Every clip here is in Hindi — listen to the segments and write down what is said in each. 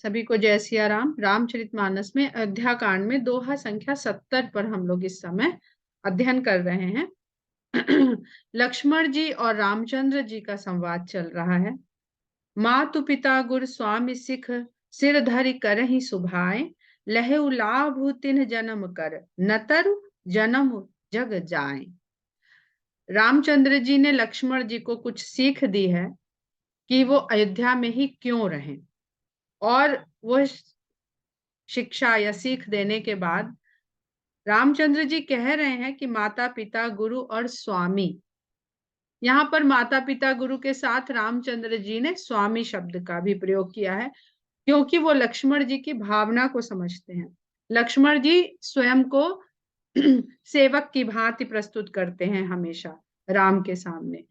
सभी को जय सिया राम। रामचरितमानस में अयोध्या कांड में दोहा संख्या 70 पर हम लोग इस समय अध्ययन कर रहे हैं। लक्ष्मण जी और रामचंद्र जी का संवाद चल रहा है। मातु पिता गुर स्वामी सिख, सिर धरि करहि सुभाए, लहु लाभ तिन्ह जन्म कर, नतर जन्म जग जाए। रामचंद्र जी ने लक्ष्मण जी को कुछ सीख दी है कि वो अयोध्या में ही क्यों रहें, और वो शिक्षा या सीख देने के बाद रामचंद्र जी कह रहे हैं कि माता पिता गुरु और स्वामी। यहाँ पर माता पिता गुरु के साथ रामचंद्र जी ने स्वामी शब्द का भी प्रयोग किया है, क्योंकि वो लक्ष्मण जी की भावना को समझते हैं। लक्ष्मण जी स्वयं को सेवक की भांति प्रस्तुत करते हैं हमेशा राम के सामने।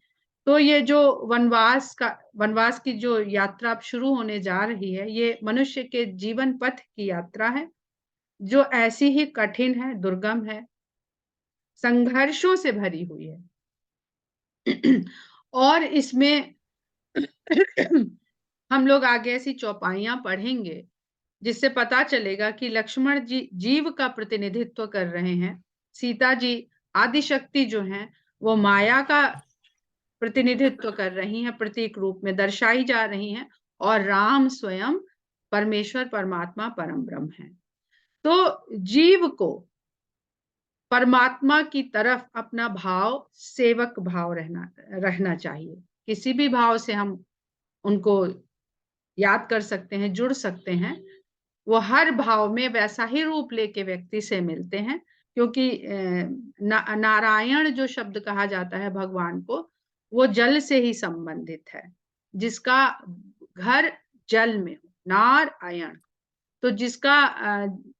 तो ये जो वनवास की जो यात्रा शुरू होने जा रही है, ये मनुष्य के जीवन पथ की यात्रा है, जो ऐसी ही कठिन है, दुर्गम है, संघर्षों से भरी हुई है। और इसमें हम लोग आगे ऐसी चौपाइयां पढ़ेंगे जिससे पता चलेगा कि लक्ष्मण जी जीव का प्रतिनिधित्व कर रहे हैं, सीता जी आदिशक्ति जो हैं वो माया का प्रतिनिधित्व कर रही हैं, प्रतीक रूप में दर्शाई जा रही हैं, और राम स्वयं परमेश्वर परमात्मा परम ब्रह्म है। तो जीव को परमात्मा की तरफ अपना भाव, सेवक भाव रहना चाहिए। किसी भी भाव से हम उनको याद कर सकते हैं, जुड़ सकते हैं। वो हर भाव में वैसा ही रूप लेके व्यक्ति से मिलते हैं, क्योंकि नारायण जो शब्द कहा जाता है भगवान को, वो जल से ही संबंधित है। जिसका घर जल में हो, नारायण, तो जिसका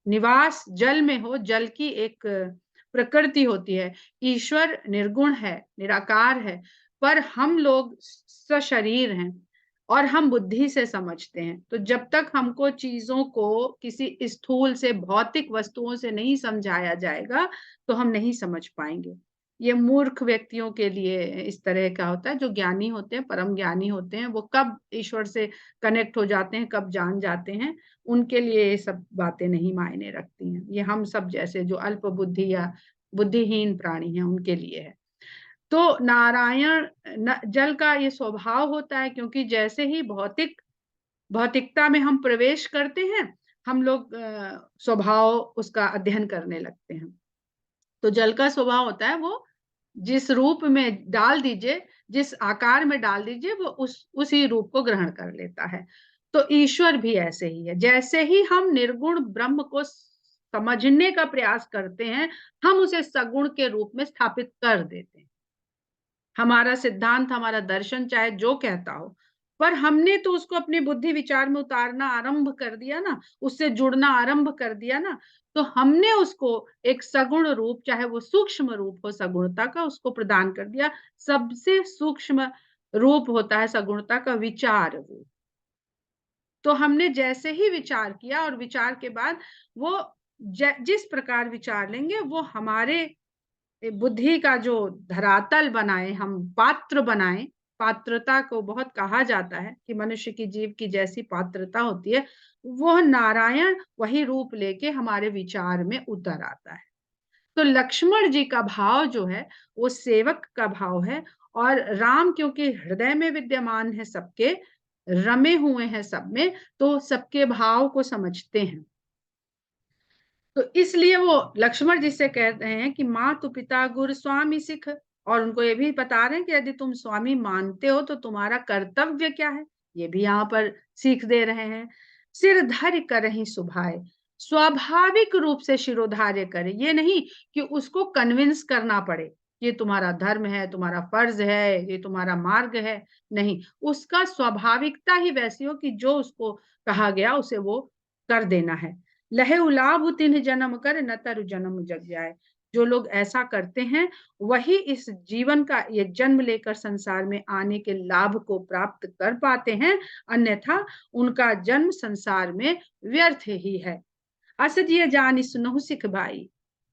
निवास जल में हो, जल की एक प्रकृति होती है। ईश्वर निर्गुण है, निराकार है, पर हम लोग सशरीर हैं और हम बुद्धि से समझते हैं। तो जब तक हमको चीजों को किसी स्थूल से, भौतिक वस्तुओं से नहीं समझाया जाएगा तो हम नहीं समझ पाएंगे। ये मूर्ख व्यक्तियों के लिए इस तरह का होता है। जो ज्ञानी होते हैं, परम ज्ञानी होते हैं, वो कब ईश्वर से कनेक्ट हो जाते हैं, कब जान जाते हैं, उनके लिए ये सब बातें नहीं मायने रखती हैं। ये हम सब जैसे जो अल्प बुद्धि या बुद्धिहीन प्राणी हैं उनके लिए है। तो नारायण जल का ये स्वभाव होता है, क्योंकि जैसे ही भौतिकता में हम प्रवेश करते हैं, हम लोग स्वभाव उसका अध्ययन करने लगते हैं। तो जल का स्वभाव होता है, वो जिस रूप में डाल दीजिए, जिस आकार में डाल दीजिए, वो उसी रूप को ग्रहण कर लेता है। तो ईश्वर भी ऐसे ही है। जैसे ही हम निर्गुण ब्रह्म को समझने का प्रयास करते हैं, हम उसे सगुण के रूप में स्थापित कर देते हैं। हमारा सिद्धांत, हमारा दर्शन चाहे जो कहता हो, पर हमने तो उसको अपनी बुद्धि विचार में उतारना आरंभ कर दिया ना, उससे जुड़ना आरंभ कर दिया ना, तो हमने उसको एक सगुण रूप, चाहे वो सूक्ष्म रूप हो सगुणता का, उसको प्रदान कर दिया। सबसे सूक्ष्म रूप होता है सगुणता का विचार रूप। तो हमने जैसे ही विचार किया, और विचार के बाद वो जिस प्रकार विचार लेंगे, वो हमारे बुद्धि का जो धरातल बनाए, हम पात्र बनाए। पात्रता को बहुत कहा जाता है कि मनुष्य की, जीव की जैसी पात्रता होती है, वो नारायण वही रूप लेके हमारे विचार में उतर आता है। तो लक्ष्मण जी का भाव जो है वो सेवक का भाव है, और राम क्योंकि हृदय में विद्यमान है, सबके रमे हुए हैं सब में, तो सबके भाव को समझते हैं। तो इसलिए वो लक्ष्मण जी से कह रहे हैं कि मातु पिता गुरु स्वामी सिख, और उनको ये भी बता रहे हैं कि यदि तुम स्वामी मानते हो तो तुम्हारा कर्तव्य क्या है, ये भी यहाँ पर सीख दे रहे हैं। सिर धर करहि सुभाए, स्वाभाविक रूप से शिरोधार्य करे। ये नहीं कि उसको कन्विंस करना पड़े, ये तुम्हारा धर्म है, तुम्हारा फर्ज है, ये तुम्हारा मार्ग है। नहीं, उसका स्वाभाविकता ही वैसी हो कि जो उसको कहा गया उसे वो कर देना है। लहु लाभ तिन्ह जन्म कर, न तरु जन्म जग जाए। जो लोग ऐसा करते हैं वही इस जीवन का ये जन्म लेकर संसार में आने के लाभ को प्राप्त कर पाते हैं, अन्यथा उनका जन्म संसार में व्यर्थ ही है। असत ये जान सुनहु सिख भाई।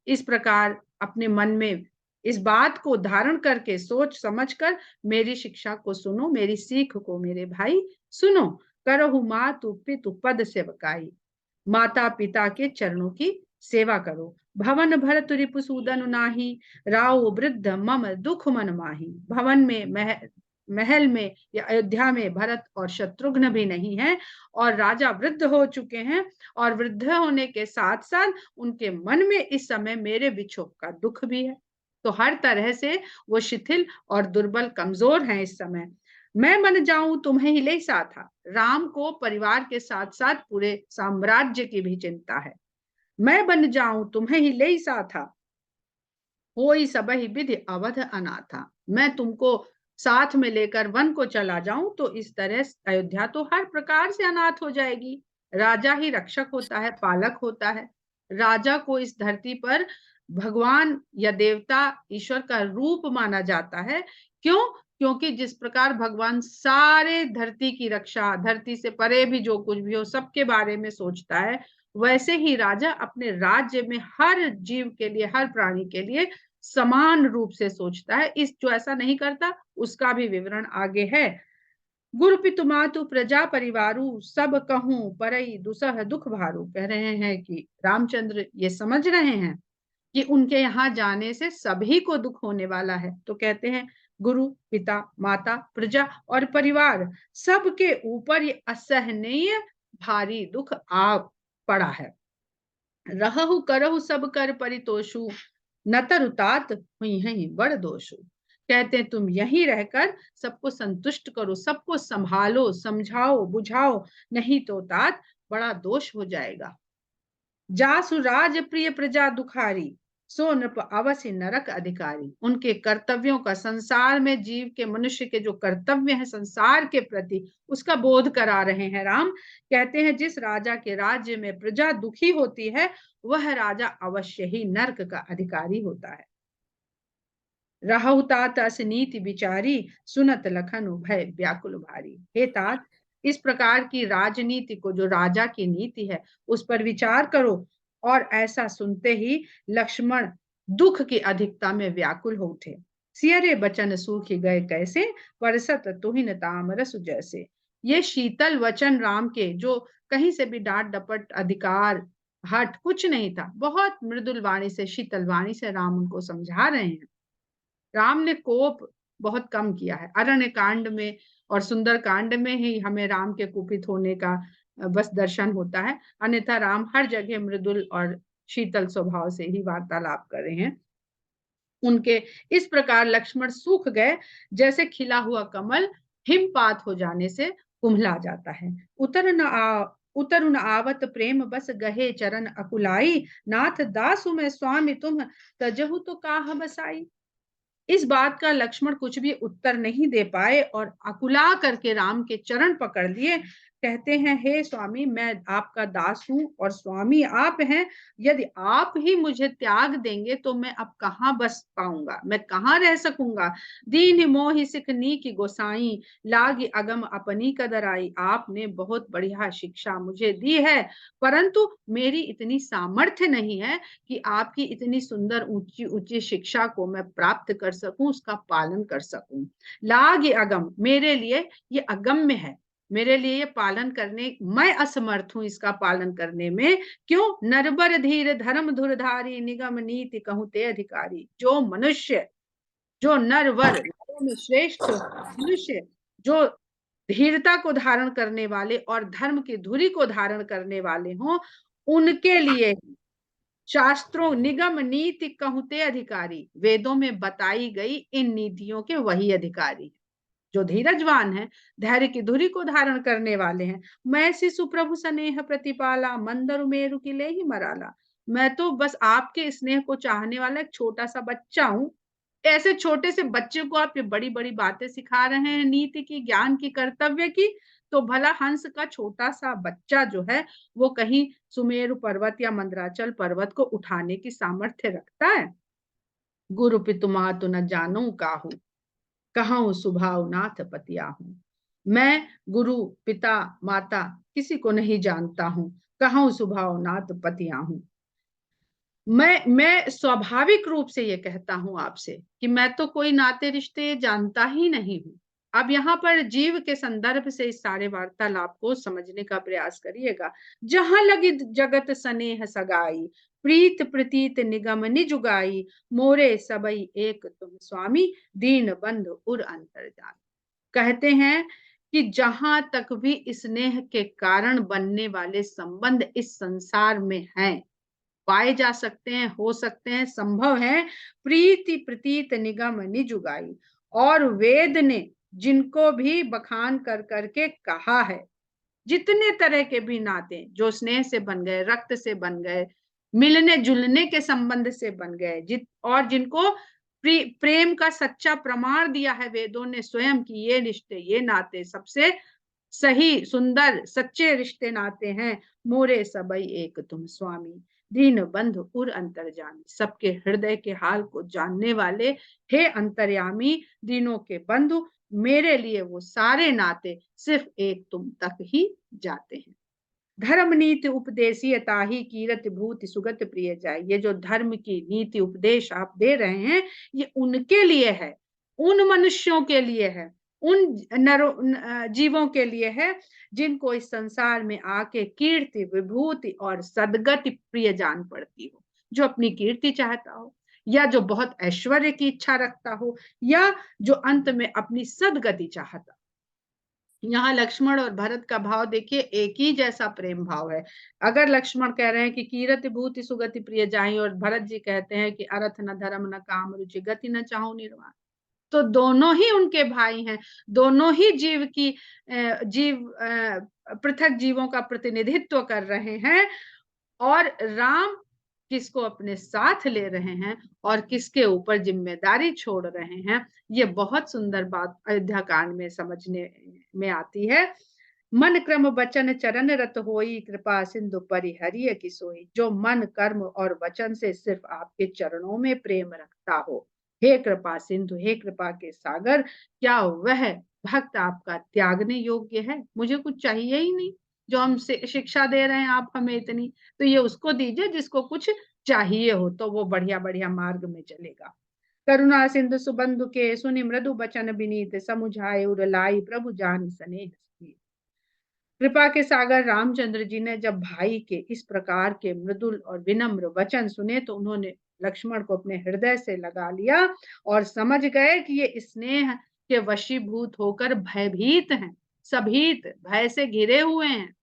इस प्रकार अपने मन में इस बात को धारण करके, सोच समझ कर मेरी शिक्षा को सुनो, मेरी सीख को मेरे भाई सुनो। करहु मातु पितु पद सेवकाई। माता पिता के चरणों की सेवा करो। भवन भरत रिपुसूदन नाही, राव वृद्ध मम दुख मन माही। भवन में महल में या अयोध्या में भरत और शत्रुघ्न भी नहीं है, और राजा वृद्ध हो चुके हैं, और वृद्ध होने के साथ साथ उनके मन में इस समय मेरे विछोह का दुख भी है। तो हर तरह से वो शिथिल और दुर्बल कमजोर हैं इस समय। मैं बन जाऊं तुम्हें ही ले साथा। राम को परिवार के साथ साथ पूरे साम्राज्य की भी चिंता है। मैं बन जाऊं तुम्हें ही ले साथा, होई सबहि विधि अवध अनाथा। मैं तुमको साथ में लेकर वन को चला जाऊं तो इस तरह अयोध्या तो हर प्रकार से अनाथ हो जाएगी। राजा ही रक्षक होता है, पालक होता है। राजा को इस धरती पर भगवान या देवता ईश्वर का रूप माना जाता है। क्यों? क्योंकि जिस प्रकार भगवान सारे धरती की रक्षा, धरती से परे भी जो कुछ भी हो सबके बारे में सोचता है, वैसे ही राजा अपने राज्य में हर जीव के लिए, हर प्राणी के लिए समान रूप से सोचता है। इस जो ऐसा नहीं करता उसका भी विवरण आगे है। गुरु पितु मातु प्रजा परिवारु, सब कहूं परई दुसह दुख भारू। कह रहे हैं कि रामचंद्र ये समझ रहे हैं कि उनके यहाँ जाने से सभी को दुख होने वाला है। तो कहते हैं गुरु पिता माता प्रजा और परिवार सबके ऊपर ये असहनीय भारी दुख आ पड़ा है। रहु करहु सब कर परितोषु, न तरुतात हुई है बड़ दोषु। कहते हैं तुम यहीं रहकर सबको संतुष्ट करो, सबको संभालो, समझाओ, बुझाओ, नहीं तो तात बड़ा दोष हो जाएगा। जासु राज प्रिय प्रजा दुखारी, सो नृप अवश्य नरक अधिकारी। उनके कर्तव्यों का, संसार में जीव के, मनुष्य के जो कर्तव्य है संसार के प्रति, उसका बोध करा रहे हैं राम। कहते हैं जिस राजा के राज्य में प्रजा दुखी होती है वह राजा अवश्य ही नरक का अधिकारी होता है। रहु तात अस नीति विचारी, सुनत लखन भय व्याकुल भारी। हे तात, इस प्रकार की राजनीति को, जो राजा की नीति है, उस पर विचार करो। और ऐसा सुनते ही लक्ष्मण दुख की अधिकता में व्याकुल हो उठे। सियरे बचन सूख गए कैसे, परसत तुहिन ताम रस जैसे। ये शीतल वचन राम के, जो कहीं से भी डांट डपट अधिकार हट कुछ नहीं था, बहुत मृदुल वाणी से, शीतल वाणी से राम उनको समझा रहे हैं। राम ने कोप बहुत कम किया है। अरण्य कांड में और सुंदर कांड में ही हमें राम के कुपित होने का बस दर्शन होता है, अन्यथा राम हर जगह मृदुल और शीतल स्वभाव से ही वार्तालाप कर रहे हैं। उनके इस प्रकार लक्ष्मण सूख गए, जैसे खिला हुआ कमल हिमपात हो जाने से कुम्हला जाता है। उतर न आवत प्रेम बस गहे चरण अकुलाई, नाथ दासु में स्वामी तुम तजहु तो काह बसाई। इस बात का लक्ष्मण कुछ भी उत्तर नहीं दे पाए और अकुला करके राम के चरण पकड़ लिए। कहते हैं हे स्वामी, मैं आपका दास हूं और स्वामी आप हैं। यदि आप ही मुझे त्याग देंगे तो मैं अब कहाँ बस पाऊंगा, मैं कहाँ रह सकूंगा। दीन मोहि सिख नीकी गोसाई, लागी अगम अपनी कदराई। आपने बहुत बढ़िया शिक्षा मुझे दी है, परंतु मेरी इतनी सामर्थ्य नहीं है कि आपकी इतनी सुंदर ऊंची ऊंची शिक्षा को मैं प्राप्त कर सकूं, उसका पालन कर सकूं। लाग अगम, मेरे लिए ये अगम्य है, मेरे लिए ये पालन करने, मैं असमर्थ हूं इसका पालन करने में। क्यों? नरबर धीर धर्म धुरधारी, निगम नीति कहूं ते अधिकारी। जो मनुष्य, जो नरवर, में श्रेष्ठ मनुष्य, जो धीरता को धारण करने वाले और धर्म की धुरी को धारण करने वाले हों, उनके लिए शास्त्रों निगम नीति कहते अधिकारी, वेदों में बताई गई इन नीतियों के वही अधिकारी जो धीरजवान है, धैर्य की धुरी को धारण करने वाले हैं। मैं शिशु प्रभु स्नेह प्रतिपाला, मंदर मेरु की ले ही मराला। मैं तो बस आपके स्नेह को चाहने वाला एक छोटा सा बच्चा हूं। ऐसे छोटे से बच्चे को आप ये बड़ी बड़ी बातें सिखा रहे हैं, नीति की, ज्ञान की, कर्तव्य की। तो भला हंस का छोटा सा बच्चा जो है वो कहीं सुमेरु पर्वत या मंदराचल पर्वत को उठाने की सामर्थ्य रखता है? गुरु पितु मातु न जानू काहू, कहूं सुभाव नाथ पतिया हूं। मैं गुरु पिता माता किसी को नहीं जानता हूं, कहूं सुभाव नाथ पतिया हूं। मैं स्वाभाविक रूप से ये कहता हूं आपसे कि मैं तो कोई नाते रिश्ते जानता ही नहीं हूं। अब यहाँ पर जीव के संदर्भ से इस सारे वार्तालाप को समझने का प्रयास करिएगा। जहां लगी जगत स्नेह सगाई, प्रीत प्रतीत निगम निजुगाई, मोरे सबई एक तुम स्वामी, दीन बंधु उर अंतर जान। कहते हैं कि जहां तक भी स्नेह के कारण बनने वाले संबंध इस संसार में हैं, पाए जा सकते हैं, हो सकते हैं, संभव है, प्रीति प्रतीत निगम निजुगाई, और वेद ने जिनको भी बखान कर करके कहा है, जितने तरह के भी नाते जो स्नेह से बन गए, रक्त से बन गए, मिलने जुलने के संबंध से बन गए, और जिनको प्रेम का सच्चा प्रमाण दिया है वेदों ने स्वयं की ये रिश्ते, ये नाते सबसे सही, सुंदर, सच्चे रिश्ते नाते हैं। मोरे सबई एक तुम स्वामी, दीन बंधु उर अंतर्जामी, सबके हृदय के हाल को जानने वाले, हे अंतर्यामी, दीनों के बंधु, मेरे लिए वो सारे नाते सिर्फ एक तुम तक ही जाते हैं। धर्म नीति उपदेशी ताही कीरत भूति सुगत प्रिय जाए। ये जो धर्म की नीति उपदेश आप दे रहे हैं, ये उनके लिए है, उन मनुष्यों के लिए है, उन जीवों के लिए है जिनको इस संसार में आके कीर्ति विभूति और सदगति प्रिय जान पड़ती हो, जो अपनी कीर्ति चाहता हो, या जो बहुत ऐश्वर्य की इच्छा रखता हो, या जो अंत में अपनी सदगति चाहता। यहाँ लक्ष्मण और भरत का भाव देखिए, एक ही जैसा प्रेम भाव है। अगर लक्ष्मण कह रहे हैं कि कीरत भूति सुगति प्रिय जाई, और भरत जी कहते हैं कि अर्थ न धर्म न काम रुचि गति न चाहूं निर्वाण, तो दोनों ही उनके भाई हैं, दोनों ही जीव पृथक जीवों का प्रतिनिधित्व कर रहे हैं, और राम किसको अपने साथ ले रहे हैं और किसके ऊपर जिम्मेदारी छोड़ रहे हैं, ये बहुत सुंदर बात अयोध्या कांड में समझने में आती है। मन क्रम वचन चरण रत होई, कृपा सिंधु परिहरिय की सोई। जो मन कर्म और वचन से सिर्फ आपके चरणों में प्रेम रखता हो, हे कृपा सिंधु, हे कृपा के सागर, क्या वह भक्त आपका त्यागने योग्य है? मुझे कुछ चाहिए ही नहीं, जो हम शिक्षा दे रहे हैं आप हमें इतनी, तो ये उसको दीजिए जिसको कुछ चाहिए हो, तो वो बढ़िया बढ़िया मार्ग में चलेगा। करुणा सिंधु सुबंधु के सुनि मृदु बचन विनीत, समुझाए उर लाई प्रभु जान स्नेह। कृपा के सागर रामचंद्र जी ने जब भाई के इस प्रकार के मृदुल और विनम्र वचन सुने, तो उन्होंने लक्ष्मण को अपने हृदय से लगा लिया और समझ गए कि ये स्नेह के वशीभूत होकर भयभीत हैं, सभीत, भय से घिरे हुए हैं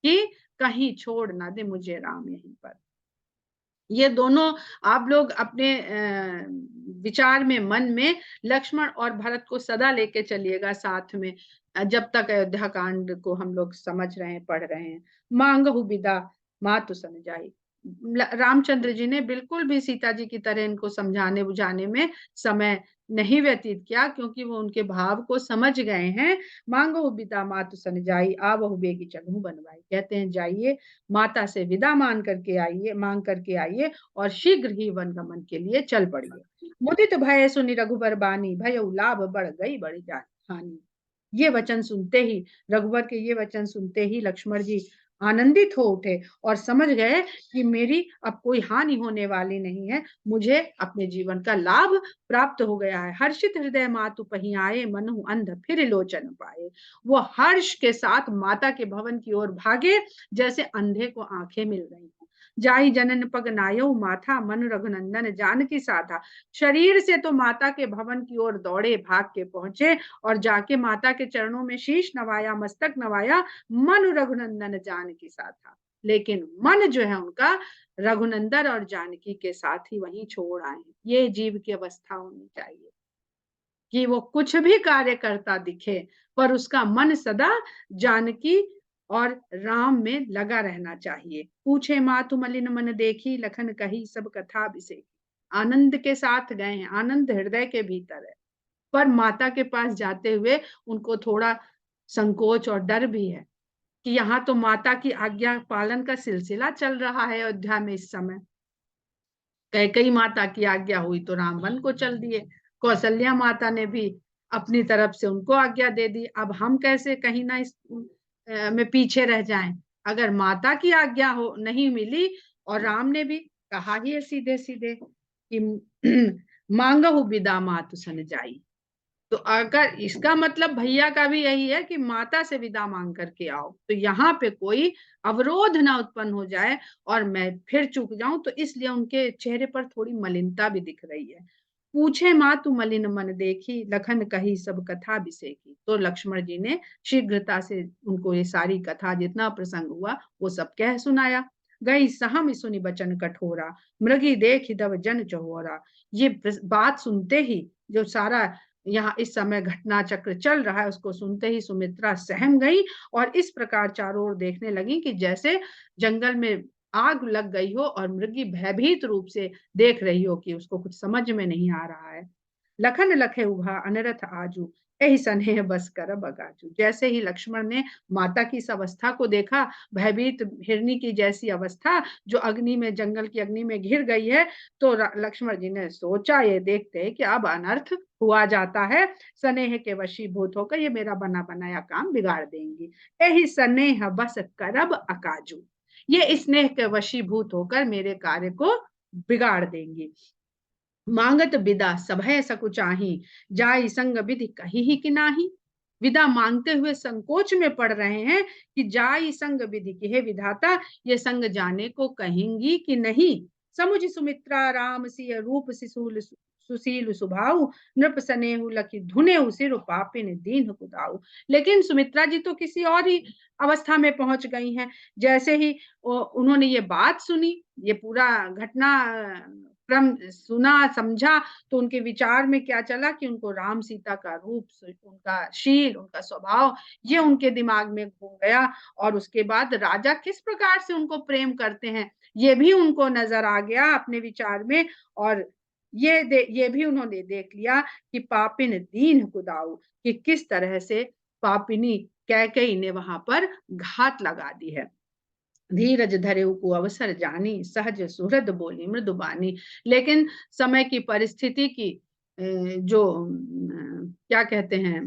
कि कहीं छोड़ ना दे मुझे राम यहीं पर। ये दोनों आप लोग अपने विचार में, मन में लक्ष्मण और भरत को सदा लेके चलिएगा साथ में, जब तक अयोध्या कांड को हम लोग समझ रहे हैं, पढ़ रहे हैं। मांगहु बिदा मातु सन जाई। रामचंद्र जी ने बिल्कुल भी सीता जी की तरह इनको समझाने बुझाने में समय नहीं व्यतीत किया, क्योंकि वो उनके भाव को समझ गए हैं। मांगो विदा मातु सन जाई, आवहु बेगी चढ़ू बनवाई। कहते हैं जाइए, माता से विदा मांग करके आइए, मांग करके आइए, और शीघ्र ही वन गमन के लिए चल पड़िए। मुदित भय सुनि रघुबर बानी, भय लाभ बढ़ गई बड़ी हानि। ये वचन सुनते ही, रघुवर के ये वचन सुनते ही लक्ष्मण जी आनंदित हो उठे और समझ गए कि मेरी अब कोई हानि होने वाली नहीं है, मुझे अपने जीवन का लाभ प्राप्त हो गया है। हर्षित हृदय मातु पही आए, मनहु अंध फिर लोचन पाए। वो हर्ष के साथ माता के भवन की ओर भागे, जैसे अंधे को आंखें मिल रही हैं। जाई जनन पग नायौ माथा, मन रघुनंदन जानकी साधा। शरीर से तो माता के भवन की ओर दौड़े, भाग के पहुंचे और जाके माता के चरणों में शीश नवाया, मस्तक नवाया, मन रघुनंदन जानकी साधा। लेकिन मन जो है उनका रघुनंदन और जानकी के साथ ही वहीं छोड़ आए। ये जीव की अवस्था होनी चाहिए कि वो कुछ भी कार्य करता दिखे, पर उसका मन सदा जानकी और राम में लगा रहना चाहिए। पूछे मातु मलिन मन देखी, लखन कही सब कथा विषेकी। आनंद के साथ गए हैं, आनंद हृदय के भीतर है, पर माता के पास जाते हुए उनको थोड़ा संकोच और डर भी है कि यहाँ तो माता की आज्ञा पालन का सिलसिला चल रहा है अयोध्या में इस समय। कैकेयी माता की आज्ञा हुई तो राम वन को चल दिए, कौशल्या माता ने भी अपनी तरफ से उनको आज्ञा दे दी। अब हम कैसे कहीं ना इस में पीछे रह जाएं। अगर माता की आज्ञा हो नहीं मिली, और राम ने भी कहा ही है सीधे सीधे कि मांगहु बिदा मातु सन जाई, तो अगर इसका मतलब भैया का भी यही है कि माता से विदा मांग करके आओ, तो यहाँ पे कोई अवरोध ना उत्पन्न हो जाए और मैं फिर चूक जाऊं, तो इसलिए उनके चेहरे पर थोड़ी मलिनता भी दिख रही है। पूछे माँ तू मलिन मन देखी, लखन कही सब कथा बिसेकी। तो लक्ष्मण जी ने शीघ्रता से उनको ये सारी कथा, जितना प्रसंग हुआ वो सब कह सुनाया। गई सहम सुनि बचन कठोरा, मृगी देख दब जन चहोरा। ये बात सुनते ही, जो सारा यहाँ इस समय घटना चक्र चल रहा है, उसको सुनते ही सुमित्रा सहम गई और इस प्रकार चारों ओर देखने लगी कि जैसे जंगल में आग लग गई हो और मृगी भयभीत रूप से देख रही हो कि उसको कुछ समझ में नहीं आ रहा है। लखन लखे उभा अनरथ आजू, यही सनेह बस कर बगाजू। जैसे ही लक्ष्मण ने माता की इस अवस्था को देखा, भयभीत हिरनी की जैसी अवस्था जो अग्नि में, जंगल की अग्नि में घिर गई है, तो लक्ष्मण जी ने सोचा ये देखते हैं कि अब अनर्थ हुआ जाता है, स्नेह के वशीभूत होकर ये मेरा बना बनाया काम बिगाड़ देंगी। यही स्नेह बस करब अकाजू, ये स्नेह के वशीभूत होकर मेरे कार्य को बिगाड़ देंगी। मांगत विदा सभय सकुचाही, जाय संग विधि कही ही कि नाही। विदा मांगते हुए संकोच में पड़ रहे हैं कि जाय संग विधि की, हे विधाता ये संग जाने को कहेंगी कि नहीं। समुझ सुमित्रा राम सिय रूप सिसूल सुशील स्वभाव, नृप सनेहु लखी धुने सिर पापिन दीन कुदाऊ। लेकिन सुमित्रा जी तो किसी और ही अवस्था में पहुंच गई हैं। जैसे ही उन्होंने ये बात सुनी, ये पूरा घटना क्रम सुना समझा, तो उनके विचार में क्या चला कि उनको राम सीता का रूप, उनका शील, उनका स्वभाव, ये उनके दिमाग में घूम गया। और उसके बाद राजा किस प्रकार से उनको प्रेम करते हैं ये भी उनको नजर आ गया अपने विचार में। और ये भी उन्होंने देख लिया कि पापिन दीन कुदाऊ, कि किस तरह से पापिनी कैकेयी ने वहां पर घात लगा दी है। धीरज धरे को अवसर जानी, सहज सुहृद बोली मृदुबानी। लेकिन समय की परिस्थिति की जो क्या कहते हैं,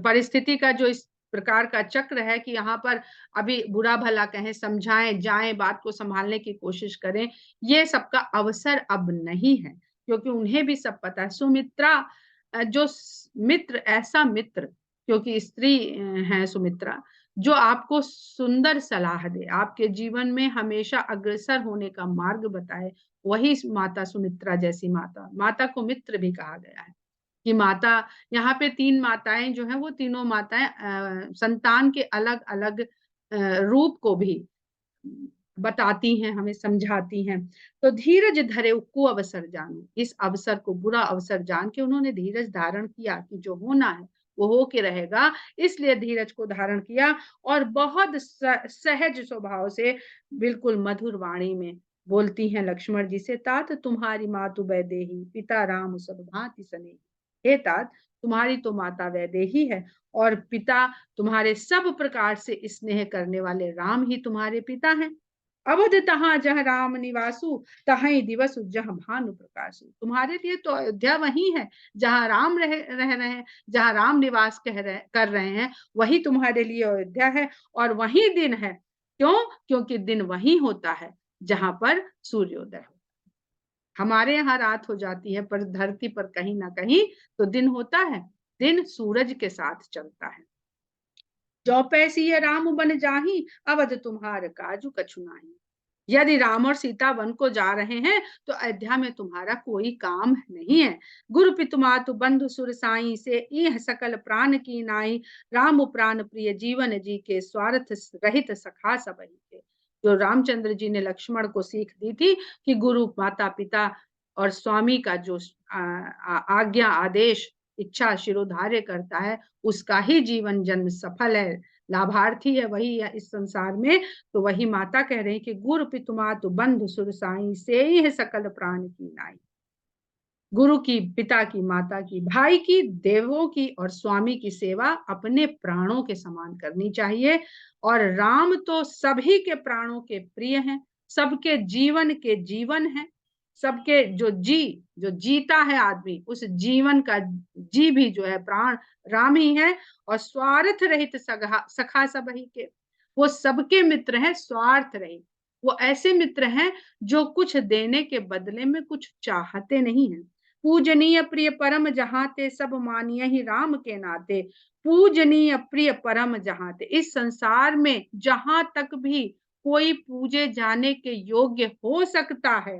परिस्थिति का जो इस प्रकार का चक्र है कि यहाँ पर अभी बुरा भला कहें, समझाएं जाएं, बात को संभालने की कोशिश करें, ये सबका अवसर अब नहीं है, क्योंकि उन्हें भी सब पता है। सुमित्रा जो मित्र, ऐसा मित्र, क्योंकि स्त्री है सुमित्रा, जो आपको सुंदर सलाह दे, आपके जीवन में हमेशा अग्रसर होने का मार्ग बताए, वही माता सुमित्रा जैसी माता। माता को मित्र भी कहा गया है कि माता, यहाँ पे 3 माताएं जो हैं, वो तीनों माताएं संतान के अलग अलग रूप को भी बताती हैं, हमें समझाती हैं। तो धीरज धरे को अवसर जानो, इस अवसर को, बुरा अवसर जान के उन्होंने धीरज धारण किया कि जो होना है वो हो के रहेगा, इसलिए धीरज को धारण किया और बहुत सहज स्वभाव से, बिल्कुल मधुर वाणी में बोलती हैं लक्ष्मण जी से, तात तुम्हारी मातु वैदेही, पिता राम सब भांति सनेही। हे तात, तुम्हारी तो माता वैदेही है और पिता तुम्हारे सब प्रकार से स्नेह करने वाले राम ही तुम्हारे पिता हैं। अवध तहां जह राम निवासु, तहाई दिवस जह भानु प्रकाशु। तुम्हारे लिए तो अयोध्या वही है जहां राम रह रहे हैं, जहां राम निवास कर रहे हैं, वही तुम्हारे लिए अयोध्या है और वही दिन है। क्यों? क्योंकि दिन वही होता है जहां पर सूर्योदय हो। हमारे यहाँ रात हो जाती है, पर धरती पर कहीं ना कहीं तो दिन होता है। दिन सूरज के साथ चलता है। जो पैसी है राम बन जाही, अवध तुम्हार काजू कछु नाही। यदि राम और सीता वन को जा रहे हैं तो अयोध्या में तुम्हारा कोई काम नहीं है। गुरु पितुमातु बंधु सुर साई, से यह सकल प्राण की नाई। राम प्राण प्रिय जीवन जी के, स्वार्थ रहित सखा सबही के। जो रामचंद्र जी ने लक्ष्मण को सीख दी थी कि गुरु, माता पिता और स्वामी का जो आज्ञा, आदेश, इच्छा शिरोधार्य करता है, उसका ही जीवन जन्म सफल है, लाभार्थी है वही है इस संसार में। तो वही माता कह रही कि गुरु पितुमातु बंधु सुर साई, से ही सकल प्राण की नाई। गुरु की, पिता की, माता की, भाई की, देवों की और स्वामी की सेवा अपने प्राणों के समान करनी चाहिए। और राम तो सभी के प्राणों के प्रिय हैं, सबके जीवन के जीवन हैं, सबके जो जीता है आदमी, उस जीवन का जी भी जो है प्राण राम ही है। और स्वार्थ रहित सखा सबही के, वो सबके मित्र हैं, स्वार्थ रहित। वो ऐसे मित्र हैं जो कुछ देने के बदले में कुछ चाहते नहीं हैं। पूजनीय प्रिय परम जहाँ ते, सब मानिय ही राम के नाते। पूजनीय प्रिय परम जहाँ ते, इस संसार में जहां तक भी कोई पूजे जाने के योग्य हो सकता है,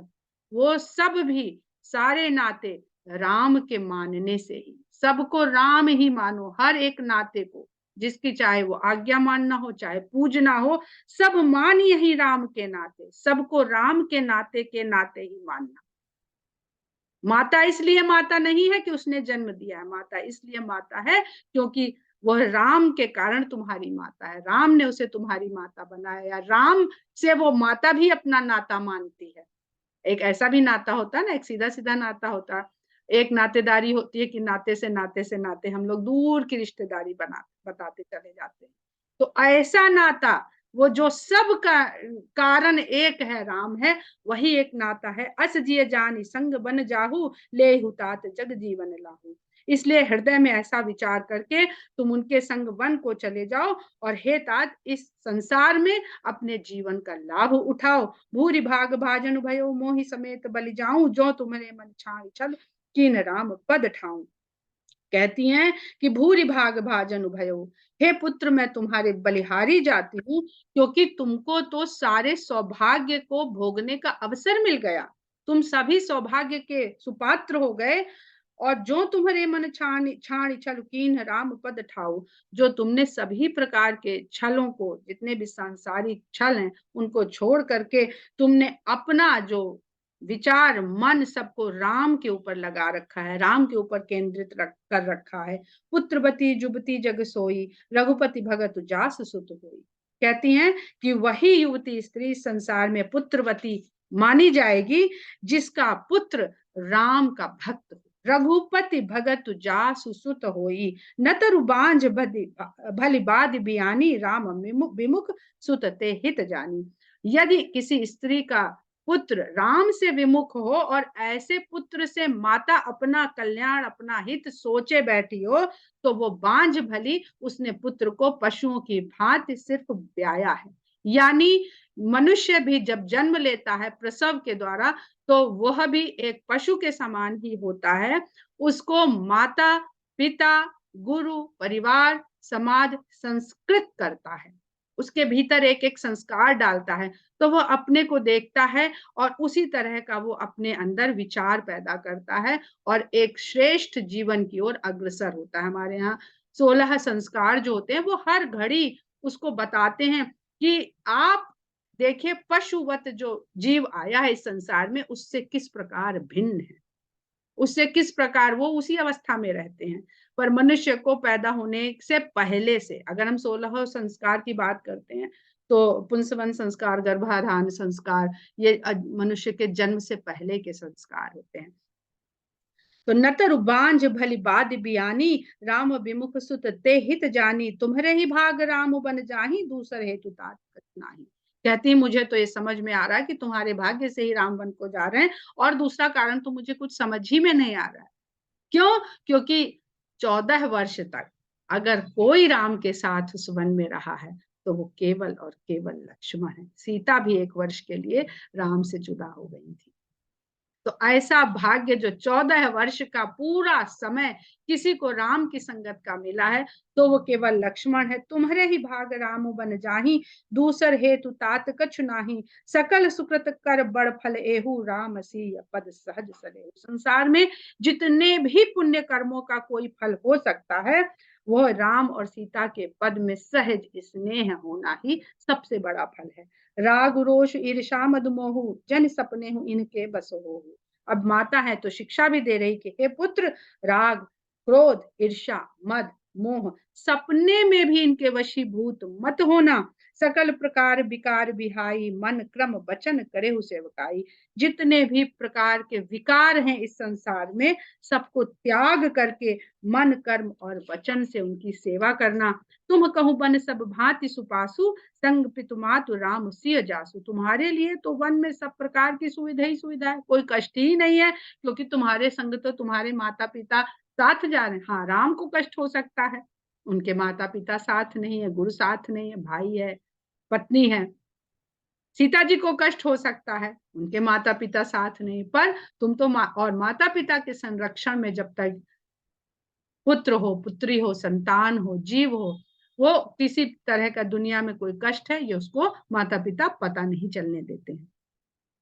वो सब भी सारे नाते राम के मानने से ही। सबको राम ही मानो, हर एक नाते को, जिसकी चाहे वो आज्ञा मानना हो, चाहे पूजना हो, सब मान यही राम के नाते, सबको राम के नाते ही मानना। माता इसलिए माता नहीं है कि उसने जन्म दिया है, माता इसलिए माता है क्योंकि वह राम के कारण तुम्हारी माता है, राम ने उसे तुम्हारी माता बनाया, राम से वो माता भी अपना नाता मानती है। एक ऐसा भी नाता होता है ना, एक सीधा सीधा नाता होता है, एक नातेदारी होती है कि नाते से नाते हम लोग दूर की रिश्तेदारी बना बताते चले जाते हैं। तो ऐसा नाता, वो जो सब का कारण एक है, राम है, वही एक नाता है। अस जिय जानी संग बन जाहू, ले हुतात जग जीवन लाहू। इसलिए हृदय में ऐसा विचार करके तुम उनके संग वन को चले जाओ और हे तात इस संसार में अपने जीवन का लाभ उठाओ। भूरि भाग भाजन भयो, मोहि समेत बलि जाऊं, जो तुम्हारे मन छाण छल, कीन राम पद ठाऊं। कहती हैं कि भूरि भाग भाजन भयो, हे पुत्र मैं तुम्हारे बलिहारी जाती हूँ, क्योंकि तुमको तो सारे सौभाग्य को भोगने का अवसर मिल गया, तुम सभी सौभाग्य के सुपात्र हो गए। और जो तुम्हारे मन छाण छाण छल, कीन राम पद ठाऊ, जो तुमने सभी प्रकार के छलों को, जितने भी सांसारिक छल हैं, उनको छोड़ करके तुमने अपना जो विचार मन सबको राम के ऊपर लगा रखा है, राम के ऊपर केंद्रित कर रखा है। पुत्रवती जुबती जग सोई, रघुपति भगत जास सुत होई। कहती हैं कि वही युवती स्त्री संसार में पुत्रवती मानी जाएगी जिसका पुत्र राम का भक्त हो। रघुपति भगत जासु सुत होई, न तरु बांझ भली बाध बियानी, राम विमुख सुत ते हित जानी। यदि किसी स्त्री का पुत्र राम से विमुख हो और ऐसे पुत्र से माता अपना कल्याण अपना हित सोचे बैठी हो, तो वो बांझ भली, उसने पुत्र को पशुओं की भांति सिर्फ ब्याया है। यानी मनुष्य भी जब जन्म लेता है प्रसव के द्वारा, तो वह भी एक पशु के समान ही होता है। उसको माता पिता गुरु परिवार समाज संस्कृत करता है, उसके भीतर एक एक संस्कार डालता है, तो वह अपने को देखता है और उसी तरह का वो अपने अंदर विचार पैदा करता है और एक श्रेष्ठ जीवन की ओर अग्रसर होता है। हमारे यहाँ 16 संस्कार जो होते हैं वो हर घड़ी उसको बताते हैं कि आप देखिए पशुवत जो जीव आया है इस संसार में, उससे किस प्रकार भिन्न है, उससे किस प्रकार वो उसी अवस्था में रहते हैं। पर मनुष्य को पैदा होने से पहले से, अगर हम 16 संस्कार की बात करते हैं, तो पुंसवन संस्कार, गर्भाधान संस्कार, ये मनुष्य के जन्म से पहले के संस्कार होते हैं। तो नतर बांझ भली बाध बियानी, राम विमुख सुत ते हित जानी, तुम्हारे ही भाग राम बन जाही, दूसर हेतु तात नाही। कहती मुझे तो ये समझ में आ रहा है कि तुम्हारे भाग्य से ही राम वन को जा रहे हैं, और दूसरा कारण तो मुझे कुछ समझ ही में नहीं आ रहा है। क्यों? क्योंकि 14 वर्ष तक अगर कोई राम के साथ उस वन में रहा है, तो वो केवल और केवल लक्ष्मण है। सीता भी 1 वर्ष के लिए राम से जुदा हो गई थी। तो ऐसा भाग्य जो 14 वर्ष का पूरा समय किसी को राम की संगत का मिला है, तो वो केवल लक्ष्मण है। तुम्हारे ही भाग राम बन जाही, दूसर हेतु तात कछु नाही, सकल सुकृत कर बड़ फल एहू, राम सी पद सहज सले। संसार में जितने भी पुण्य कर्मों का कोई फल हो सकता है, वह राम और सीता के पद में सहज स्नेह होना ही सबसे बड़ा फल है। राग रोष ईर्षा मद मोहु, जन सपने हूं इनके बस हो। अब माता है तो शिक्षा भी दे रही कि हे पुत्र, राग क्रोध ईर्षा मद मोह सपने में भी इनके वशीभूत मत होना। सकल प्रकार विकार बिहाई, मन क्रम वचन करे सेवकाई। जितने भी प्रकार के विकार हैं इस संसार में, सबको त्याग करके मन कर्म और वचन से उनकी सेवा करना। तुम कहूं बन सब भांति सुपासु, संग पितु मातु राम सिय जासु। तुम्हारे लिए तो वन में सब प्रकार की सुविधा ही सुविधा है, कोई कष्ट ही नहीं है, क्योंकि तुम्हारे संग तो तुम्हारे माता पिता साथ जा रहे हैं। हाँ, राम को कष्ट हो सकता है, उनके माता पिता साथ नहीं है, गुरु साथ नहीं है, भाई है, पत्नी है। सीता जी को कष्ट हो सकता है, उनके माता पिता साथ नहीं, पर तुम तो और माता पिता के संरक्षण में जब तक पुत्र हो, पुत्री हो, संतान हो, जीव हो, वो किसी तरह का दुनिया में कोई कष्ट है ये उसको माता पिता पता नहीं चलने देते हैं।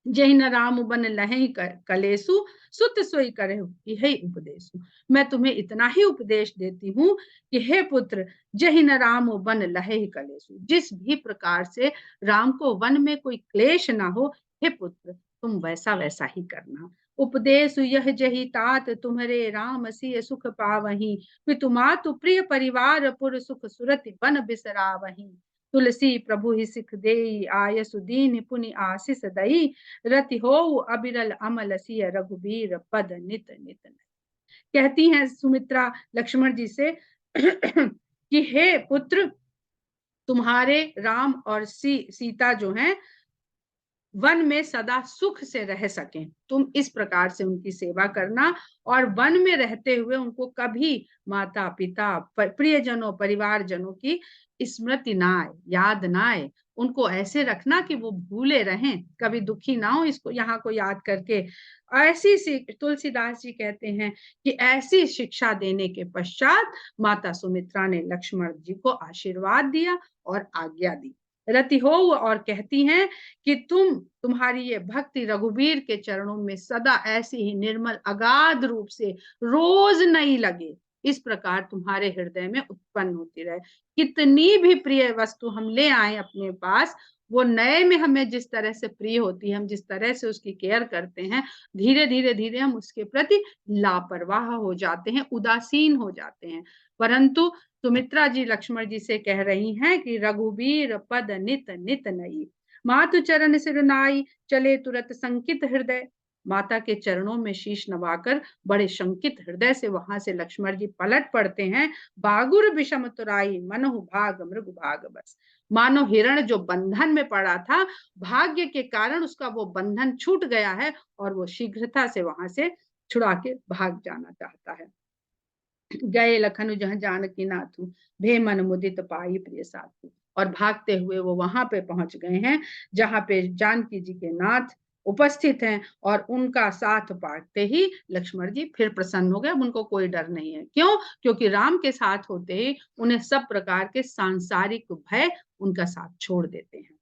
जय न राम बन लहै कलेसु सुत सोई करे यही उपदेश। मैं तुम्हें इतना ही उपदेश देती हूँ कि हे पुत्र, जय न राम बन लहै कलेसु, जिस भी प्रकार से राम को वन में कोई क्लेश ना हो, हे पुत्र तुम वैसा वैसा ही करना। उपदेश यह जही तात तुम्हारे राम सिय सुख पावही, पितु मातु प्रिय परिवार पुर सुख सुरति बन बिसरावही। तुलसी प्रभु ही सिख देई आयसु दीन पुनि आशीष दई, रति हो अबिरल अमल सिय रघुबीर पद नित नित नई। कहती हैं सुमित्रा लक्ष्मण जी से कि हे पुत्र, तुम्हारे राम और सीता जो हैं वन में सदा सुख से रह सकें, तुम इस प्रकार से उनकी सेवा करना, और वन में रहते हुए उनको कभी माता पिता प्रियजनों परिवारजनों की स्मृति ना आए, याद ना आए। उनको ऐसे रखना कि वो भूले रहें, कभी दुखी ना हो इसको यहाँ को याद करके। ऐसी तुलसीदास जी कहते हैं कि ऐसी शिक्षा देने के पश्चात माता सुमित्रा ने लक्ष्मण जी को आशीर्वाद दिया और आज्ञा दी। रति हो और कहती हैं कि तुम्हारी ये भक्ति रघुवीर के चरणों में सदा ऐसी ही निर्मल अगाध रूप से रोज नहीं लगे, इस प्रकार तुम्हारे हृदय में उत्पन्न होती रहे। कितनी भी प्रिय वस्तु हम ले आए अपने पास, वो नए में हमें जिस तरह से प्रिय होती है, हम जिस तरह से उसकी केयर करते हैं, धीरे धीरे धीरे हम उसके प्रति लापरवाह हो जाते हैं, उदासीन हो जाते हैं। परंतु सुमित्रा जी लक्ष्मण जी से कह रही हैं कि रघुबीर पद नित नित नई, मातु चरण सिर नाई चले तुरत संकित हृदय। माता के चरणों में शीश नवाकर बड़े शंकित हृदय से वहां से लक्ष्मण जी पलट पड़ते हैं। बागुर विषम तुराई मनहु भाग मृग भाग बस, मानो हिरण जो बंधन में पड़ा था, भाग्य के कारण उसका वो बंधन छूट गया है और वो शीघ्रता से वहां से छुड़ा के भाग जाना चाहता है। गए लखन जहाँ जानकी नाथू, भे मन मुदित पाई प्रिय साथू। और भागते हुए वो वहां पे पहुंच गए हैं जहां पे जानकी जी के नाथ उपस्थित हैं, और उनका साथ पाते ही लक्ष्मण जी फिर प्रसन्न हो गए। अब उनको कोई डर नहीं है। क्यों? क्योंकि राम के साथ होते ही उन्हें सब प्रकार के सांसारिक भय उनका साथ छोड़ देते हैं।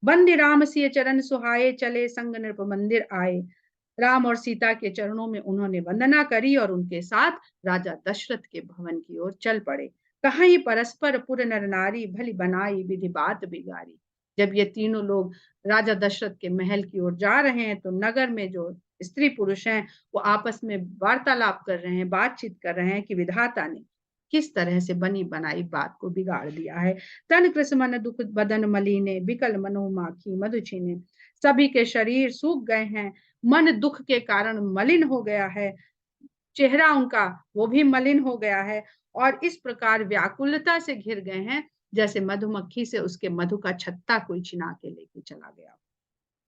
बंदी राम सिय चरण सुहाए, चले संग नृप मंदिर आए। राम और सीता के चरणों में उन्होंने वंदना करी और उनके साथ राजा दशरथ के भवन की ओर चल पड़े। कहीं परस्पर पुर नर नारी, भली बनाई विधि बात बिगारी। जब ये तीनों लोग राजा दशरथ के महल की ओर जा रहे हैं तो नगर में जो स्त्री पुरुष हैं वो आपस में वार्तालाप कर रहे हैं, बातचीत कर रहे हैं कि विधाता ने किस तरह से बनी बनाई बात को बिगाड़ दिया है। तन कृष्ण मन दुख बदन मलिने, बिकल मनो माखी मधु छीने। सभी के शरीर सूख गए हैं, मन दुख के कारण मलिन हो गया है, चेहरा उनका वो भी मलिन हो गया है, और इस प्रकार व्याकुलता से घिर गए हैं जैसे मधुमक्खी से उसके मधु का छत्ता कोई छिना के लेके चला गया।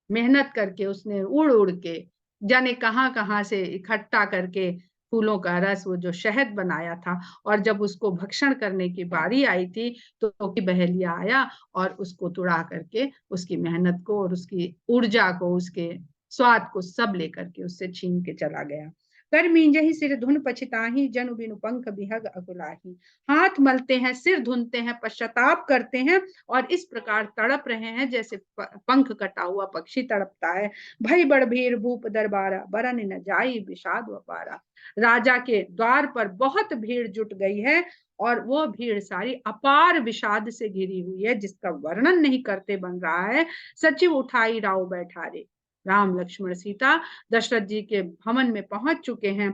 मेहनत करके उसने उड़ उड़ के जाने कहां कहां से इकट्ठा करके फूलों का रस, वो जो शहद बनाया था, और जब उसको भक्षण करने की बारी आई थी तो बहेलिया आया और उसको तुड़ा करके उसकी मेहनत को और उसकी ऊर्जा को, उसके स्वाद को सब लेकर के उससे छीन के चला गया। कर मींजहि सिर धुन पछिताही, जनु बिनु पंख बिहग अकुलाही। हाथ मलते हैं, सिर धुनते हैं, पश्चाताप करते हैं और इस प्रकार तड़प रहे हैं जैसे पंख कटा हुआ पक्षी तड़पता है। भई बड़ भीड़ भूप दरबारा, बरन न जाई विषाद अपारा। राजा के द्वार पर बहुत भीड़ जुट गई है और वो भीड़ सारी अपार विषाद से घिरी हुई है जिसका वर्णन नहीं करते बन रहा है। सचिव उठाई राव बैठारे। राम लक्ष्मण सीता दशरथ जी के भवन में पहुंच चुके हैं।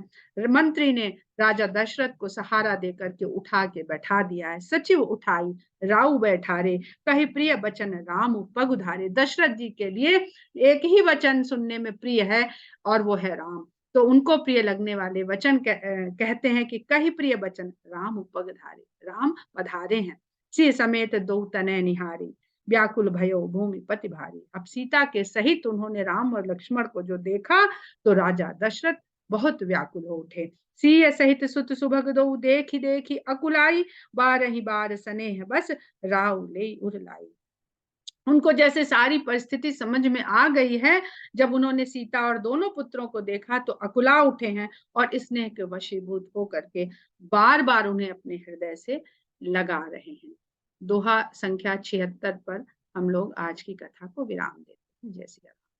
मंत्री ने राजा दशरथ को सहारा देकर के उठा के बैठा दिया है। सचिव उठाई राव बैठारे, कही प्रिय वचन राम पग उधारे। दशरथ जी के लिए एक ही वचन सुनने में प्रिय है और वो है राम। तो उनको प्रिय लगने वाले वचन कहते हैं कि कही प्रिय वचन राम पग धारे, राम पधारे हैं। सी समेत दो तनय निहारी, व्याकुल भयो भूमि पति भारी। अब सीता के सहित उन्होंने राम और लक्ष्मण को जो देखा तो राजा दशरथ बहुत व्याकुल हो उठे। सीय सहित सुत सुभग दो, देखी देखी अकुलाई, बारही बार स्नेह बस राव ले उर लाई। उनको जैसे सारी परिस्थिति समझ में आ गई है, जब उन्होंने सीता और दोनों पुत्रों को देखा तो अकुला उठे हैं और स्नेह के वशीभूत होकर के बार बार उन्हें अपने हृदय से लगा रहे हैं। दोहा संख्या 76 पर हम लोग आज की कथा को विराम देते हैं। जय श्री राम।